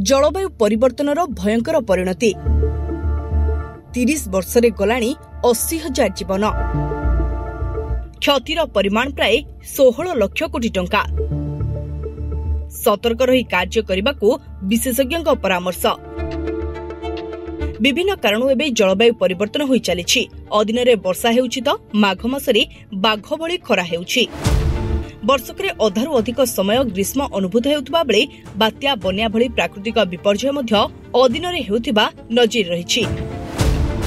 जलवायु परिवर्तनर भयंकर परिणति 30 वर्षरे गलाणी 80,000 जीवन क्षतिर परिमाण प्राय 16 लाख कोटी टंका सतर्क रही कार्य करने विशेषज्ञों परामर्श विभिन्न कारणों एवं जलवायु परिवर्तन हो चली अदिन वर्षा हेउछि तो माघ मासरे बाघ भली खरा हेउछि वर्षकरे अधारू अधिक समय ग्रीष्म अनुभूत हेउथबा बेले बात्या बन्या भली प्राकृतिक विपर्यय मध्य अदिन हेउथिबा नजीर रहिछि।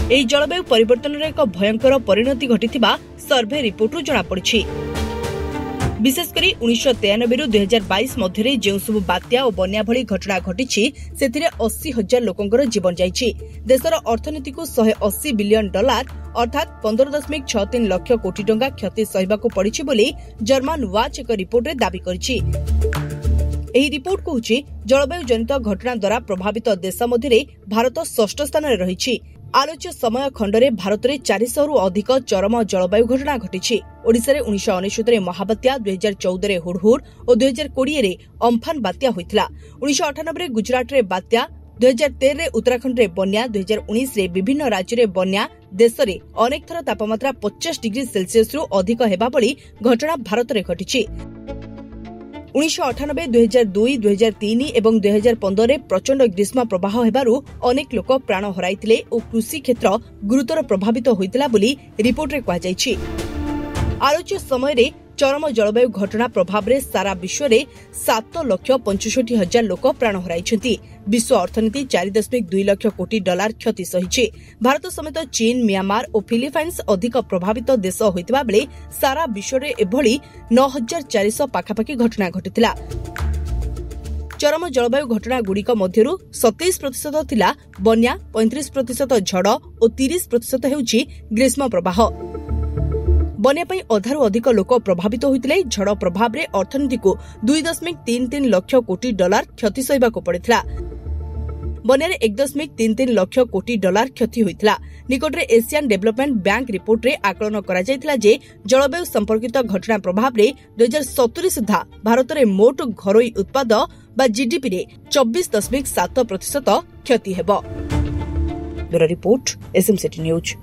एही जलवायु परिवर्तन एक भयंकर परिणति घटिथिबा सर्वे रिपोर्टरू जଣା पड़िछि। विशेषकर 1993 रु 2022 मध्य जो सब बात्या और बन्या भली घटना घटी से 80,000 लोकंकर जीवन जाइछि। देशर अर्थनीति को $180 बिलियन अर्थात 15.63 लाख कोटी टंका क्षति सहिबाकू पड़िछि बोली जर्मन वाच एक रिपोर्ट रे दाबी करिछि। एही रिपोर्ट कहूछि जलवायु जनित घटना द्वारा प्रभावित देश मध्य भारत 6ठ स्थान में रहिछि। आलोच्य समय खंडरे भारत में 400 रु अधिक चरम जलवायु घटना घटी। ओडिशा रे 1999 महाबात्या 2014 हुडहुड और 2020 रे अम्फान बात्या होइथिला। 1998 गुजरात रे बात्या 2013 रे उत्तराखंड रे बन्या 2019 रे विभिन्न राज्य रे बन्या देश रे अनेक थर तापमात्रा 50 डिग्री सेल्सियस रु अधिक हेबा बली घटना भारत रे घटिछि। 1998, 2002, 2003 एवं 2015 रे प्रचंड ग्रीष्म प्रवाह हेबारु अनेक लोक प्राण हराइथिले और कृषि क्षेत्र गुरुतर प्रभावित होइतिला बोली रिपोर्ट रे कहा जाइछि। आलोच्य समय रे चरम जलवायु घटना प्रभाव रे सारा विश्व रे 7,65,000 लोक प्राण हराइछन्ति। विश्व अर्थनीति 4.2 लाख कोटी डॉलर क्षति सहिछि। भारत समेत चीन, म्यांमार और फिलिपाइन्स अधिक प्रभावित देश होइतिबा बेले सारा विश्व रे एभली 9,400 पाखापाखि घटना घटितिला। चरम जलवायु घटना गुड़िक मध्यरु 27% थिला बन्या, 35% झड़ और 30% हेउछि ग्रीष्म प्रवाह। बन्या पई अधारू अधिक लोक प्रभावित होइतिले। झड़ प्रभाव रे अर्थनीति को 2.33 लाख कोटी डॉलर क्षति सहिबाकू पड़िथिला। बन्या रे 1.33 लाख कोटी डॉलर क्षति होइतिला। निकटरे एशियन डेवलपमेंट बैंक रिपोर्ट रे आकलन करा जायतिला जे जलवायु संपर्कित घटना प्रभाव रे 2070 सुधा भारत रे मोट घरोई उत्पाद बा जीडीपी रे 24.7% क्षति हेबो। Bureau report, SMCT news.